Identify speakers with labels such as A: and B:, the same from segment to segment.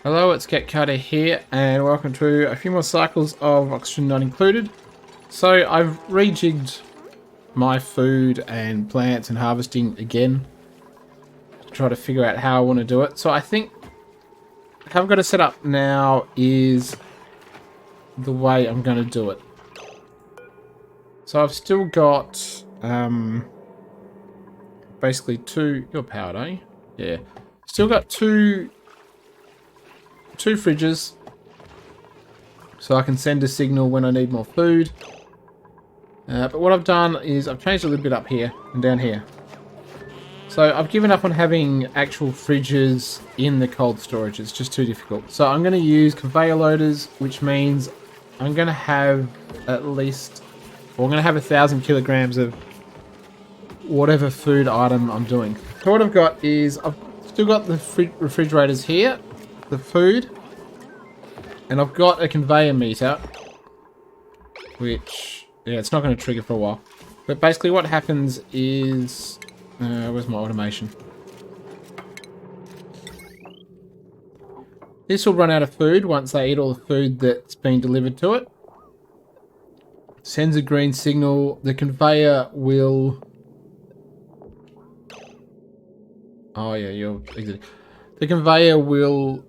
A: Hello, it's Get Cutter here, and welcome to a few more cycles of Oxygen Not Included. So I've rejigged my food and plants and harvesting again to try to figure out how I want to do it. So I think how I've got it set up now is the way I'm going to do it. So I've still got basically two. You're powered, are you? Yeah. Still got two fridges, so I can send a signal when I need more food. But what I've done is I've changed a little bit up here and down here. So I've given up on having actual fridges in the cold storage. It's just too difficult. So I'm going to use conveyor loaders, which means I'm going to have at least, well, I'm going to have 1,000 kilograms of whatever food item I'm doing. So what I've got is I've still got the refrigerators here, the food, and I've got a conveyor meter, which, yeah, it's not going to trigger for a while. But basically what happens is, where's my automation? This will run out of food once they eat all the food that's been delivered to it. Sends a green signal. The conveyor will... Oh yeah, you're exiting. The conveyor will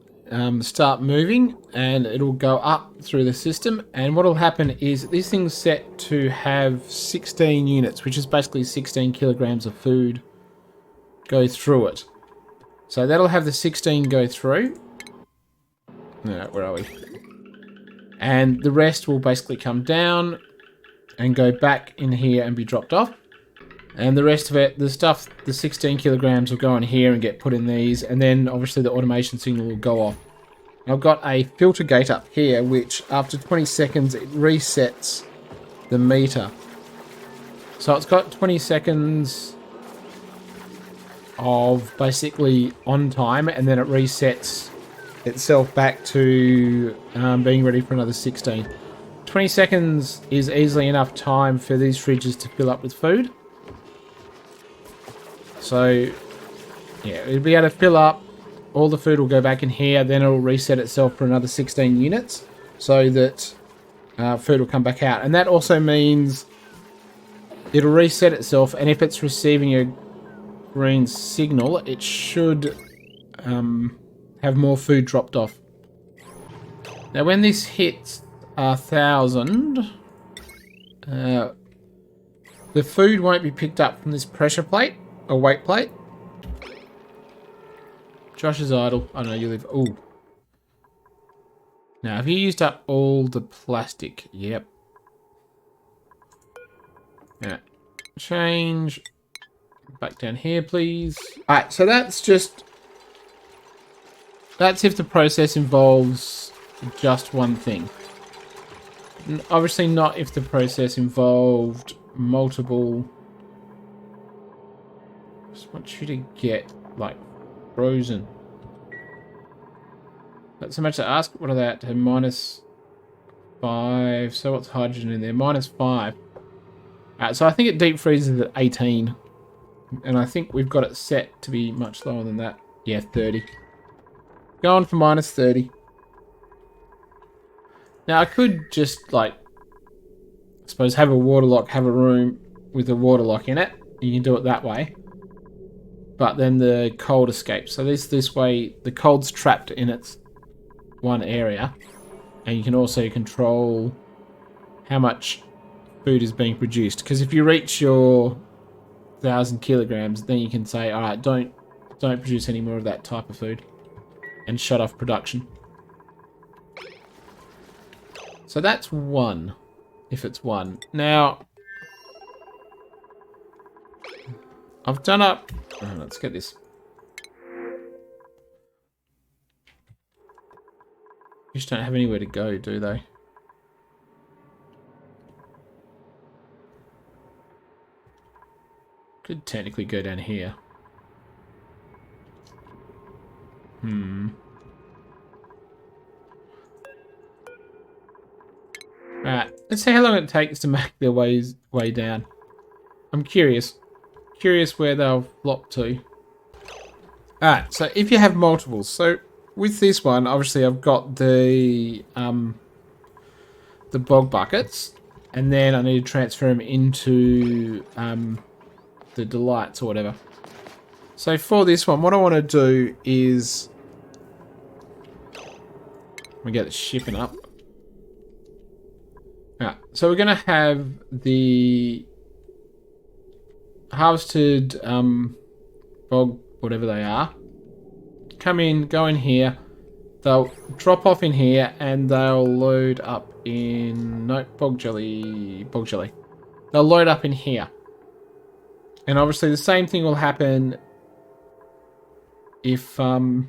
A: start moving, and it'll go up through the system. And what will happen is this thing's set to have 16 units, which is basically 16 kilograms of food, go through it. So that'll have the 16 go through. No, where are we? And the rest will basically come down and go back in here and be dropped off. And the rest of it, the stuff, the 16 kilograms will go in here and get put in these, and then obviously the automation signal will go off. I've got a filter gate up here, which after 20 seconds it resets the meter. So it's got 20 seconds of basically on time, and then it resets itself back to being ready for another 16. 20 seconds is easily enough time for these fridges to fill up with food. So, yeah, it'll be able to fill up, all the food will go back in here, then it'll reset itself for another 16 units, so that food will come back out. And that also means it'll reset itself, and if it's receiving a green signal, it should have more food dropped off. Now, when this hits 1,000, the food won't be picked up from this pressure plate. A weight plate. Josh is idle. I know you live. Ooh. Now, have you used up all the plastic? Yep. Yeah. Change. Back down here, please. Alright, so that's just... That's if the process involves just one thing. Obviously not if the process involved multiple... I just want you to get, like, frozen. Not so much to ask. What are they at? To -5. So what's hydrogen in there? -5. So I think it deep freezes at 18. And I think we've got it set to be much lower than that. Yeah, 30. Going for -30. Now I could just, like, I suppose have a water lock, have a room with a water lock in it. You can do it that way. But then the cold escapes. So this way, the cold's trapped in its one area. And you can also control how much food is being produced. Because if you reach your 1,000 kilograms, then you can say, alright, don't produce any more of that type of food. And shut off production. So that's one. If it's one. Now, I've done up... Oh, let's get this. Just don't have anywhere to go, do they? Could technically go down here. Right, let's see how long it takes to make their way down. I'm curious. Curious where they'll flop to. Alright, so if you have multiples, so with this one, obviously I've got the bog buckets, and then I need to transfer them into the delights or whatever. So for this one, what I want to do is we get the shipping up. Alright, so we're gonna have the harvested bog, whatever they are, come in, go in here. They'll drop off in here, and they'll load up in bog jelly. They'll load up in here, and obviously the same thing will happen if the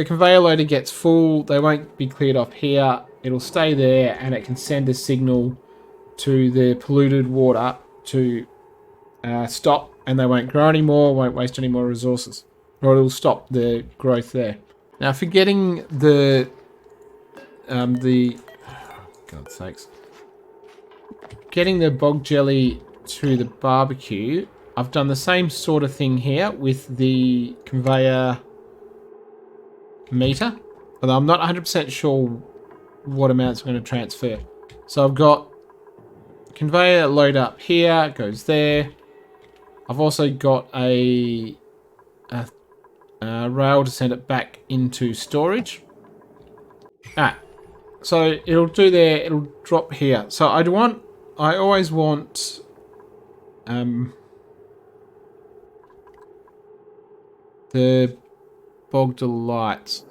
A: conveyor loader gets full. They won't be cleared off here. It'll stay there, and it can send a signal to the polluted water to stop, and they won't grow anymore, won't waste any more resources, or it'll stop the growth there. Now, for getting the God's sakes, getting the bog jelly to the barbecue, I've done the same sort of thing here with the conveyor meter, although I'm not 100% sure what amounts I'm going to transfer. So I've got conveyor load up here, goes there. I've also got a rail to send it back into storage. So it'll do there, it'll drop here. So I always want the bog delights.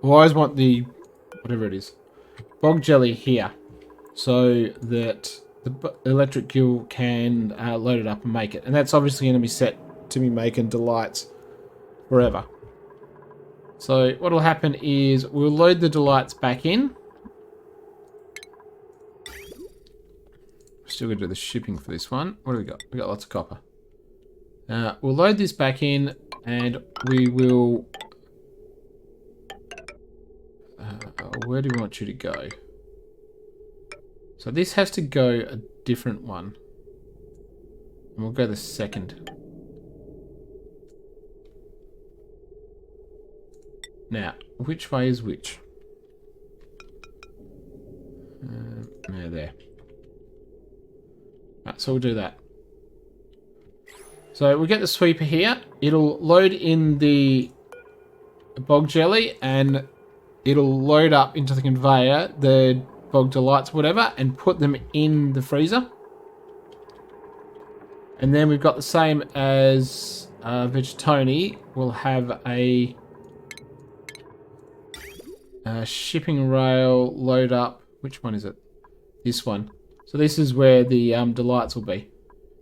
A: I always want the whatever it is, bog jelly here, so that the electric gill can load it up and make it. And that's obviously going to be set to be making delights forever. So what will happen is we'll load the delights back in. Still going to do the shipping for this one. What do we got? We got lots of copper. We'll load this back in, and we will... where do we want you to go? So this has to go a different one. And we'll go the second. Now, which way is which? Yeah, there. Right, so we'll do that. So we'll get the sweeper here. It'll load in the bog jelly, and it'll load up into the conveyor the bog delights, whatever, and put them in the freezer. And then we've got the same as Vegetoni. We'll have a shipping rail load up. Which one is it? This one. So this is where the delights will be.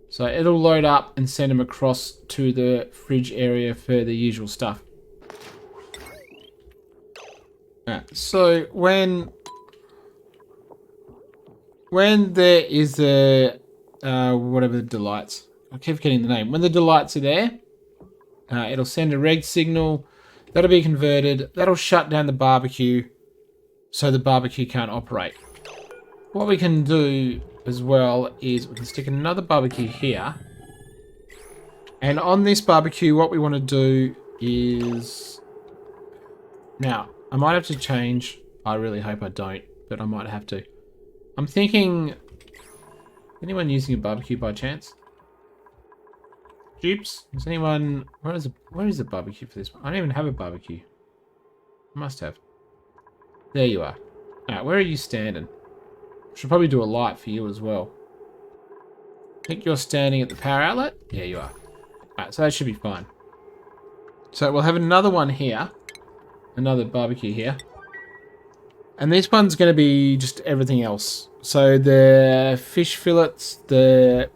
A: So it'll load up and send them across to the fridge area for the usual stuff. So when there is the whatever the delights, I keep forgetting the name. When the delights are there, it'll send a reg signal. That'll be converted. That'll shut down the barbecue, so the barbecue can't operate. What we can do as well is we can stick another barbecue here. And on this barbecue, what we want to do is... Now, I might have to change. I really hope I don't, but I might have to. I'm thinking... Anyone using a barbecue by chance? Jeeps? Is anyone... Where is the barbecue for this one? I don't even have a barbecue. I must have. There you are. Alright, where are you standing? Should probably do a light for you as well. I think you're standing at the power outlet? Yeah, you are. Alright, so that should be fine. So we'll have another one here. Another barbecue here. And this one's going to be just everything else. So the fish fillets, the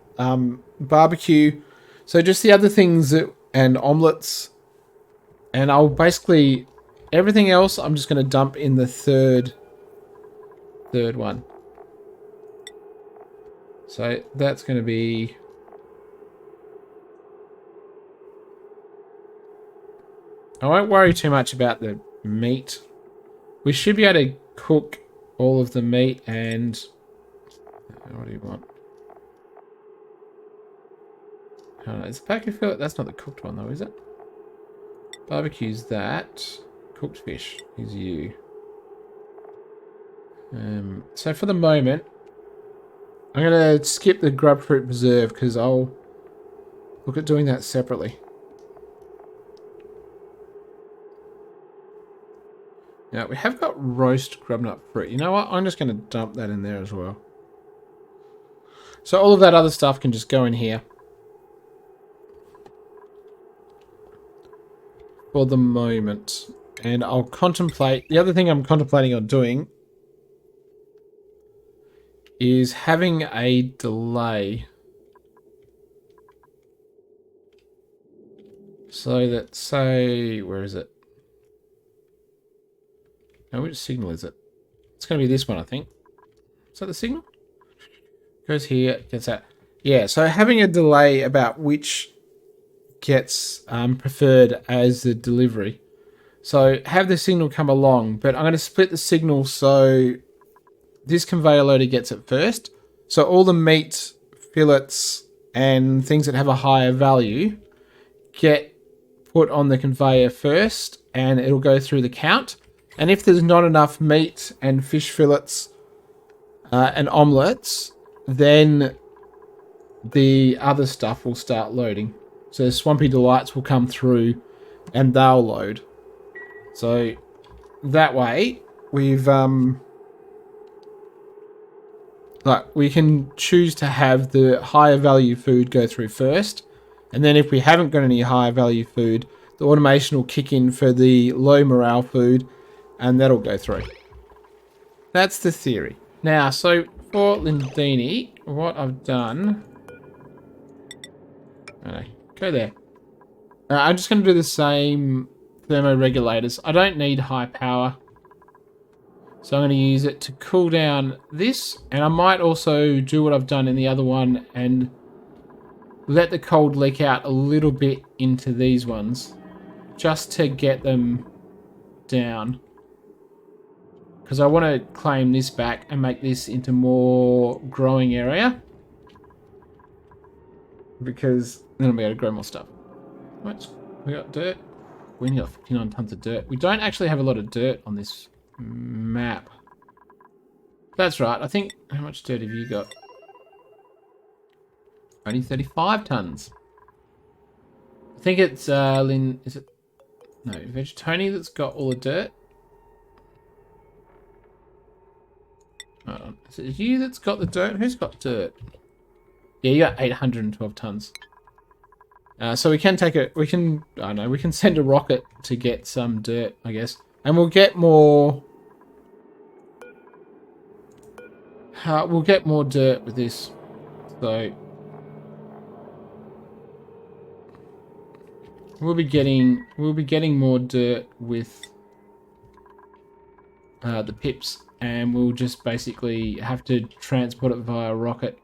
A: barbecue. So just the other things and omelettes. And I'll basically... Everything else I'm just going to dump in the third one. So that's going to be... I won't worry too much about the meat. We should be able to cook all of the meat and... What do you want? Is the packet fillet? That's not the cooked one though, is it? Barbecue's that. Cooked fish is you. So for the moment, I'm going to skip the grub fruit preserve because I'll look at doing that separately. Now, we have got roast grub nut fruit. You know what? I'm just going to dump that in there as well. So all of that other stuff can just go in here. For the moment. And I'll contemplate... The other thing I'm contemplating on doing is having a delay. So that, say... Where is it? Now, which signal is it? It's going to be this one, I think. Is that the signal? Goes here, gets that. Yeah, so having a delay about which gets preferred as the delivery. So have the signal come along, but I'm going to split the signal so this conveyor loader gets it first. So all the meat, fillets, and things that have a higher value get put on the conveyor first, and it'll go through the count. And if there's not enough meat and fish fillets and omelettes, then the other stuff will start loading. So the Swampy Delights will come through and they'll load. So that way we've we can choose to have the higher value food go through first, and then if we haven't got any higher value food, the automation will kick in for the low morale food, and that'll go through. That's the theory. Now, so for Lindini, what I've done... go there. I'm just going to do the same thermoregulators. I don't need high power. So I'm going to use it to cool down this. And I might also do what I've done in the other one and let the cold leak out a little bit into these ones. Just to get them down. Because I want to claim this back and make this into more growing area. Because then I'll be able to grow more stuff. What? We got dirt. We only got 59 tons of dirt. We don't actually have a lot of dirt on this map. That's right. I think... How much dirt have you got? Only 35 tons. I think it's is it... No, Vegetoni that's got all the dirt. Hold on. Is it you that's got the dirt? Who's got dirt? Yeah, you got 812 tons. So we can take we can send a rocket to get some dirt, I guess. And we'll get more... we'll get more dirt with this. So... We'll be getting more dirt with the pips. And we'll just basically have to transport it via rocket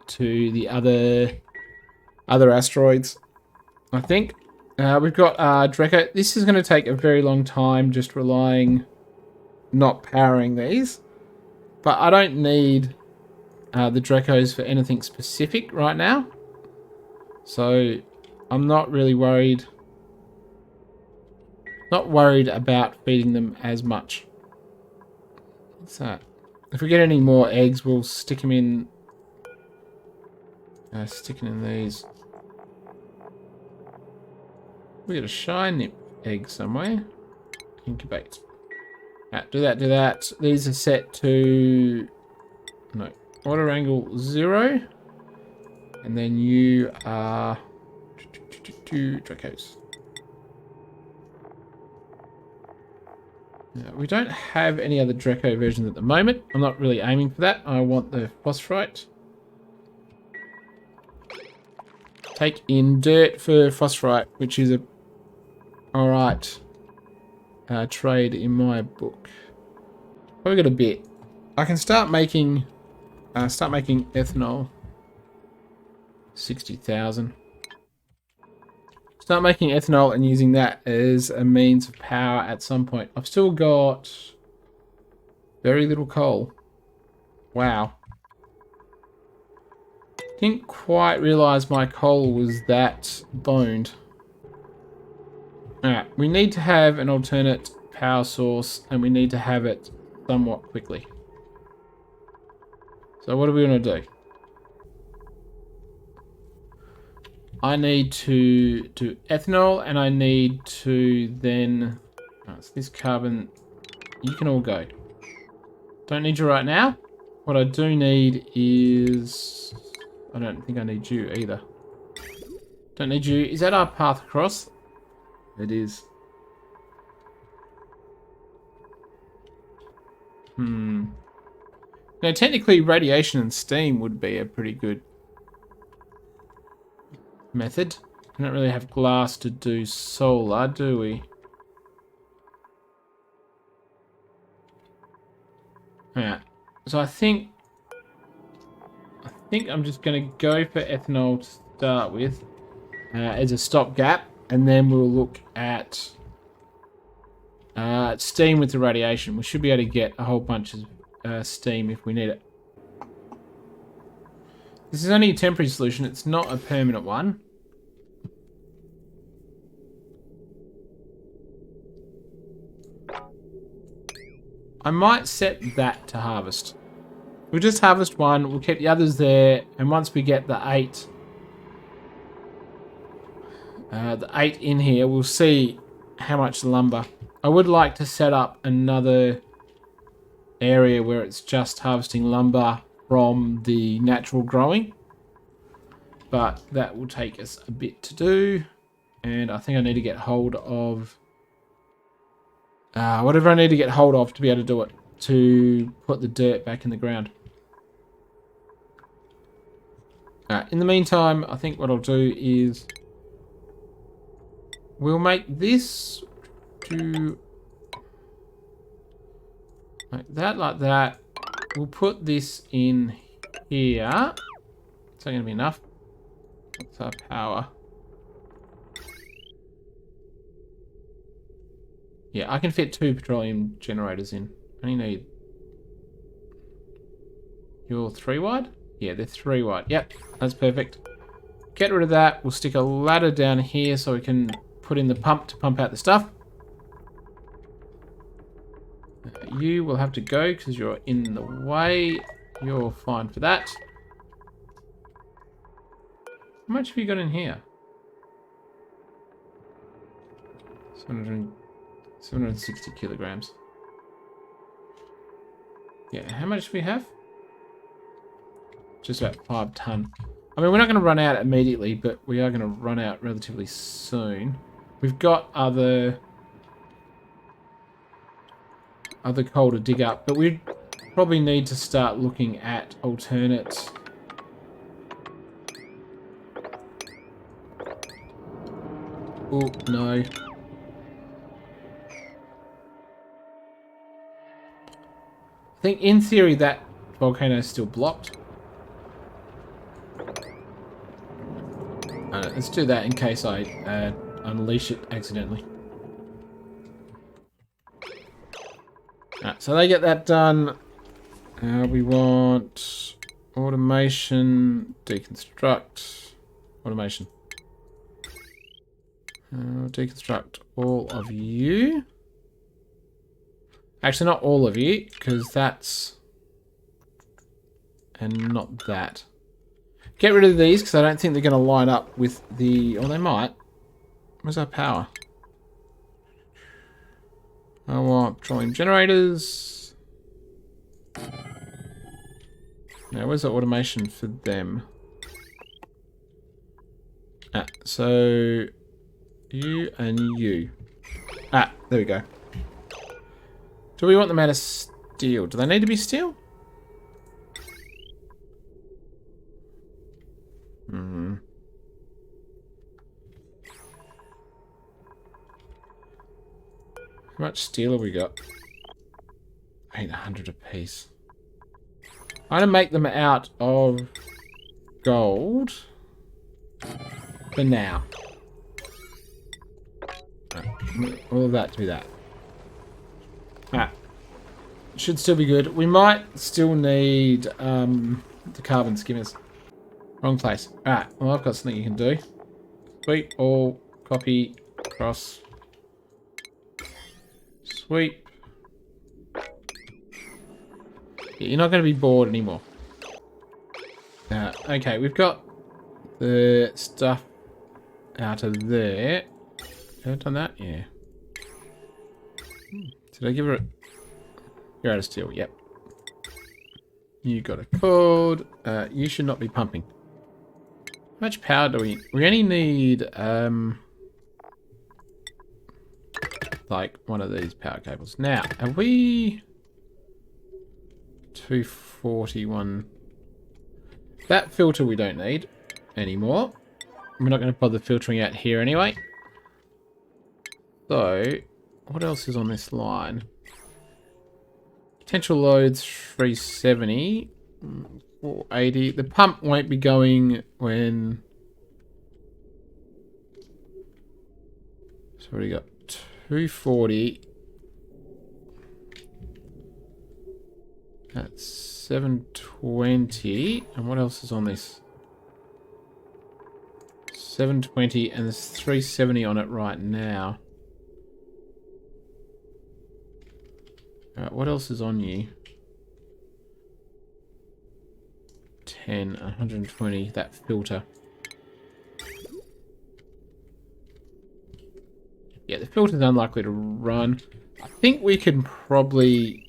A: to the other asteroids, I think. We've got Draco. This is going to take a very long time just relying, not powering these. But I don't need the Dracos for anything specific right now. So I'm not really worried. Not worried about feeding them as much. What's that? If we get any more eggs, we'll stick them in. Sticking in these. We got a shiny egg somewhere. Incubate. Do that, do that. These are set to... No. Water angle 0. And then you are... Dracos. We don't have any other Draco versions at the moment. I'm not really aiming for that. I want the phosphorite. Take in dirt for phosphorite, which is a alright trade in my book. Probably got a bit. I can start making ethanol. 60,000. Start making ethanol and using that as a means of power at some point. I've still got very little coal. Wow. Didn't quite realise my coal was that boned. Alright, we need to have an alternate power source, and we need to have it somewhat quickly. So what are we going to do? I need to do ethanol, and I need to then... Oh, it's this carbon. You can all go. Don't need you right now. What I do need is... I don't think I need you either. Don't need you. Is that our path across? It is. Now, technically, radiation and steam would be a pretty good method. We don't really have glass to do solar, do we? Alright. So I think I'm just going to go for ethanol to start with as a stopgap, and then we'll look at steam with the radiation. We should be able to get a whole bunch of steam if we need it. This is only a temporary solution. It's not a permanent one. I might set that to harvest. We'll just harvest one. We'll keep the others there. And once we get the 8 in here, we'll see how much lumber. I would like to set up another area where it's just harvesting lumber from the natural growing. But that will take us a bit to do. And I think I need to get hold of... whatever I need to get hold of to be able to do it. To put the dirt back in the ground. In the meantime, I think what I'll do is... We'll make this to... Like that. We'll put this in here. It's not going to be enough. What's our power? Yeah, I can fit 2 petroleum generators in. I only need... You're 3 wide? Yeah, they're 3 wide. Yep, that's perfect. Get rid of that. We'll stick a ladder down here so we can put in the pump to pump out the stuff. You will have to go because you're in the way. You're fine for that. How much have you got in here? 760 kilograms. Yeah, how much do we have? Just about 5 ton. I mean, we're not going to run out immediately, but we are going to run out relatively soon. We've got other coal to dig up, but we probably need to start looking at alternate... Oh, no. I think in theory that volcano is still blocked. Let's do that in case I unleash it accidentally. Alright, so they get that done. We want automation, deconstruct, automation. Deconstruct all of you. Actually, not all of you, because that's... And not that. Get rid of these, because I don't think they're going to line up with the... Or they might. Where's our power? I want petroleum generators. Now, where's the automation for them? So... You and you. There we go. Do we want them out of steel? Do they need to be steel? Hmm. How much steel have we got? 800 apiece. I'm gonna make them out of gold for now. All of that to be that. Should still be good. We might still need the carbon skimmers. Wrong place. Alright, well I've got something you can do. Sweep, all, copy, cross. Sweep. Yeah, you're not going to be bored anymore. Okay, we've got the stuff out of there. Have I done that? Yeah. Did I give her a... You're out of steel, yep. You got a cord. You should not be pumping. How much power do we... We only need, like, one of these power cables. Now, are we... 241... That filter we don't need anymore. We're not going to bother filtering out here anyway. So, what else is on this line? Potential loads 370, 480. The pump won't be going when... So what do we got? 240. That's 720. And what else is on this? 720, and there's 370 on it right now. Alright, what else is on you? 10, 120, that filter. Yeah, the filter's unlikely to run. I think we can probably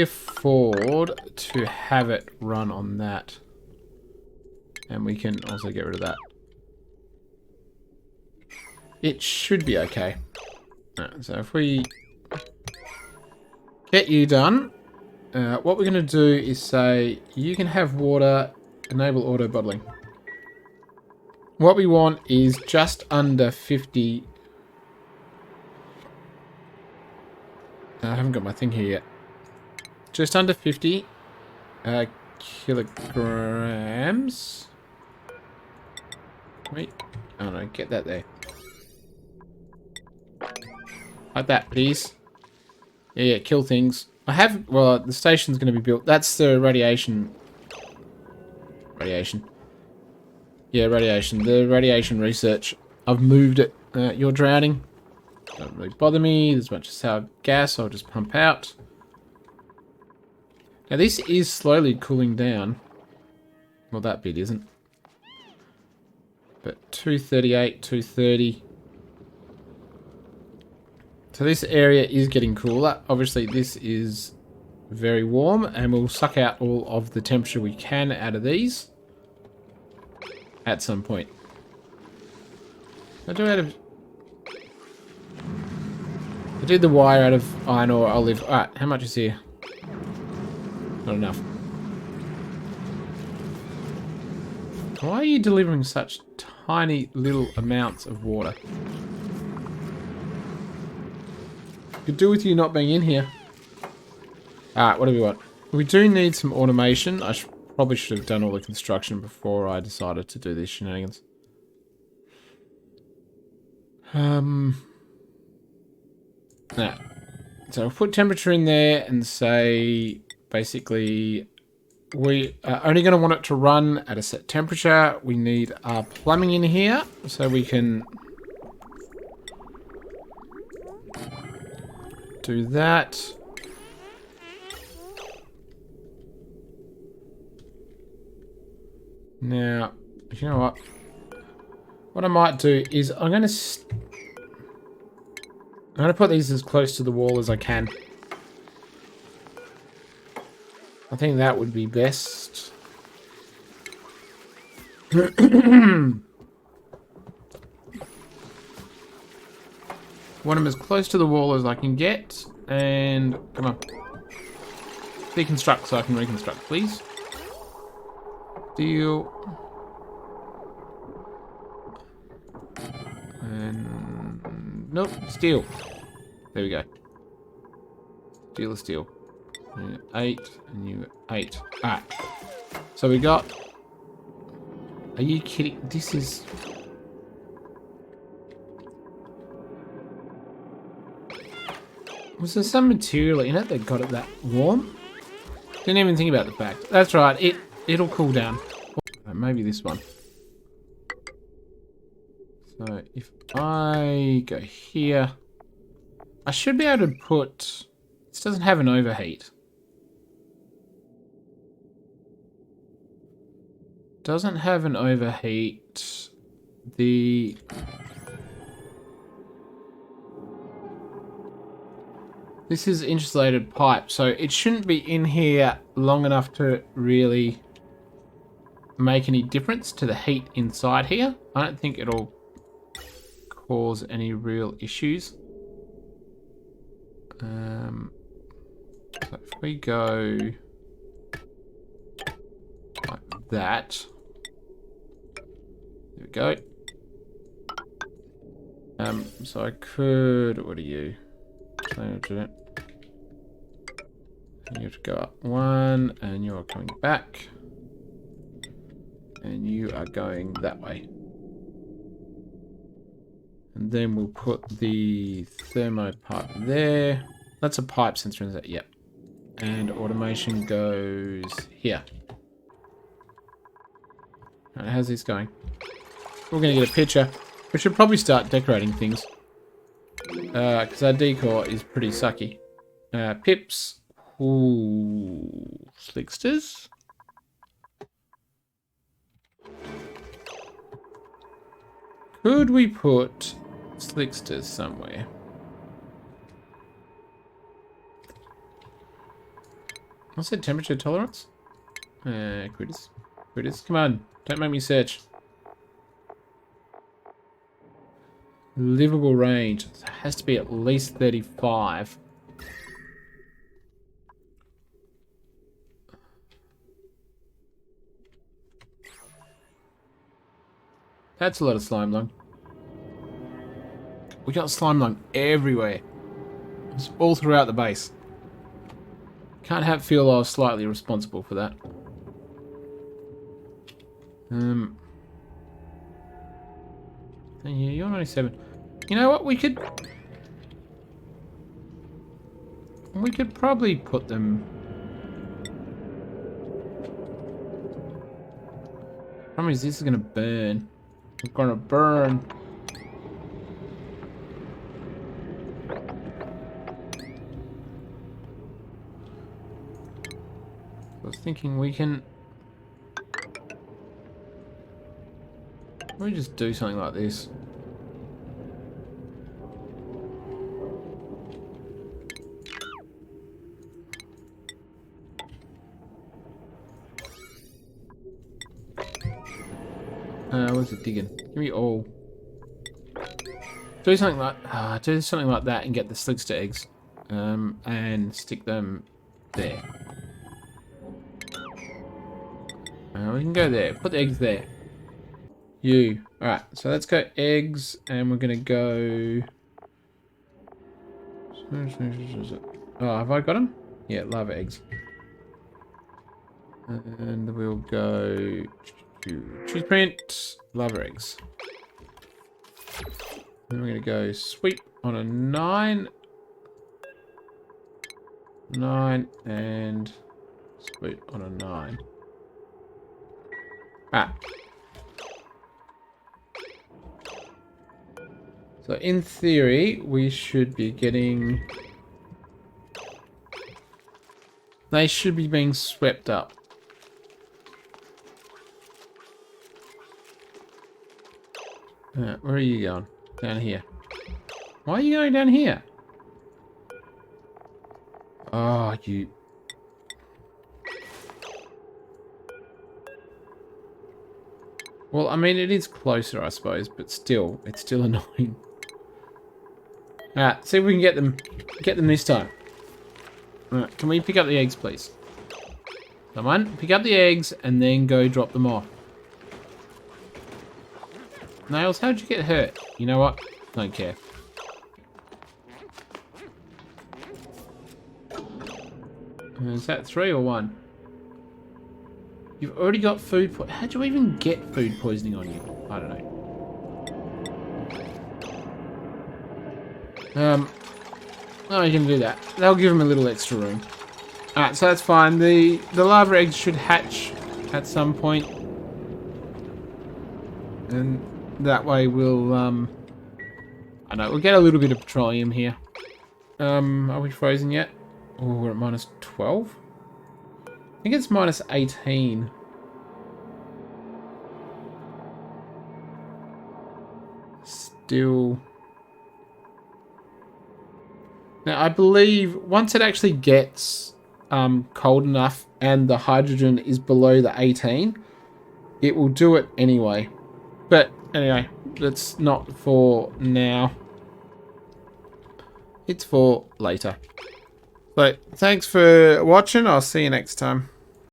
A: afford to have it run on that. And we can also get rid of that. It should be okay. Right, so if we get you done, what we're going to do is say, you can have water, enable auto bottling. What we want is just under 50. I haven't got my thing here yet. Just under 50 kilograms. Wait. Oh no, get that there. Like that, please. Yeah, kill things. I have... Well, the station's going to be built. That's the radiation... Radiation. Yeah, radiation. The radiation research. I've moved it. You're drowning. Don't really bother me. There's a bunch of sour gas I'll just pump out. Now, this is slowly cooling down. Well, that bit isn't. But 238, 230... So this area is getting cooler. Obviously, this is very warm, and we'll suck out all of the temperature we can out of these at some point. I did the wire out of iron ore, olive. Alright, how much is here? Not enough. Why are you delivering such tiny little amounts of water? Could do with you not being in here. Alright, what do we want? We do need some automation. I probably should have done all the construction before I decided to do these shenanigans. Now, so we'll put temperature in there and say, basically, we are only going to want it to run at a set temperature. We need our plumbing in here so we can do that. Now, you know what? What I might do is I'm going to put these as close to the wall as I can. I think that would be best. Want them as close to the wall as I can get. And come on. Deconstruct so I can reconstruct, please. Steel. And nope, steel. There we go. Steel is steel. 8 and you 8. Alright. So we got... Are you kidding? This is... Was there some material in it that got it that warm? Didn't even think about the fact. That's right. It'll cool down. Maybe this one. So if I go here, I should be able to put. This doesn't have an overheat. Doesn't have an overheat. This is insulated pipe, so it shouldn't be in here long enough to really make any difference to the heat inside here. I don't think it'll cause any real issues. So if we go like that, there we go. So I could, what are you? And you have to go up 1, and you're coming back. And you are going that way. And then we'll put the thermo pipe there. That's a pipe sensor, is that? Yep. And automation goes here. Alright, how's this going? We're going to get a picture. We should probably start decorating things. Because our decor is pretty sucky. Pips. Ooh. Slicksters. Could we put slicksters somewhere? What's that temperature tolerance? Critters. Critters, come on. Don't make me search. Livable range. It has to be at least 35. That's a lot of slime lung. We got slime lung everywhere. It's all throughout the base. Can't feel I was slightly responsible for that. You're 97. You know what? We could probably put them. Problem is, this is gonna burn. It's gonna burn. I was thinking we can. Let me just do something like this. What's it digging? Give me all. Do something like that and get the slickster eggs, and stick them there. We can go there. Put the eggs there. You. Alright, so let's go eggs, and we're gonna go. Oh, have I got them? Yeah, lava eggs. And we'll go. Choose print, lava eggs. Then we're going to go sweep on a 9. 9 and sweep on a 9. Ah. So in theory, we should be getting. They should be being swept up. Where are you going? Down here. Why are you going down here? Oh, you... Well, I mean, it is closer, I suppose, but still, it's still annoying. Alright, see if we can get them this time. Alright, can we pick up the eggs, please? Come on, pick up the eggs and then go drop them off. Nails, how'd you get hurt? You know what? Don't care. Is that 3 or 1? You've already got food poisoning. How'd you even get food poisoning on you? I don't know. Oh, you can do that. That'll give him a little extra room. Alright, so that's fine. The lava eggs should hatch at some point. And that way we'll, I know, we'll get a little bit of petroleum here. Are we frozen yet? Oh, we're at minus 12? I think it's minus 18. Still. Now, I believe once it actually gets cold enough and the hydrogen is below the 18, it will do it anyway. But anyway, that's not for now. It's for later. So, thanks for watching. I'll see you next time.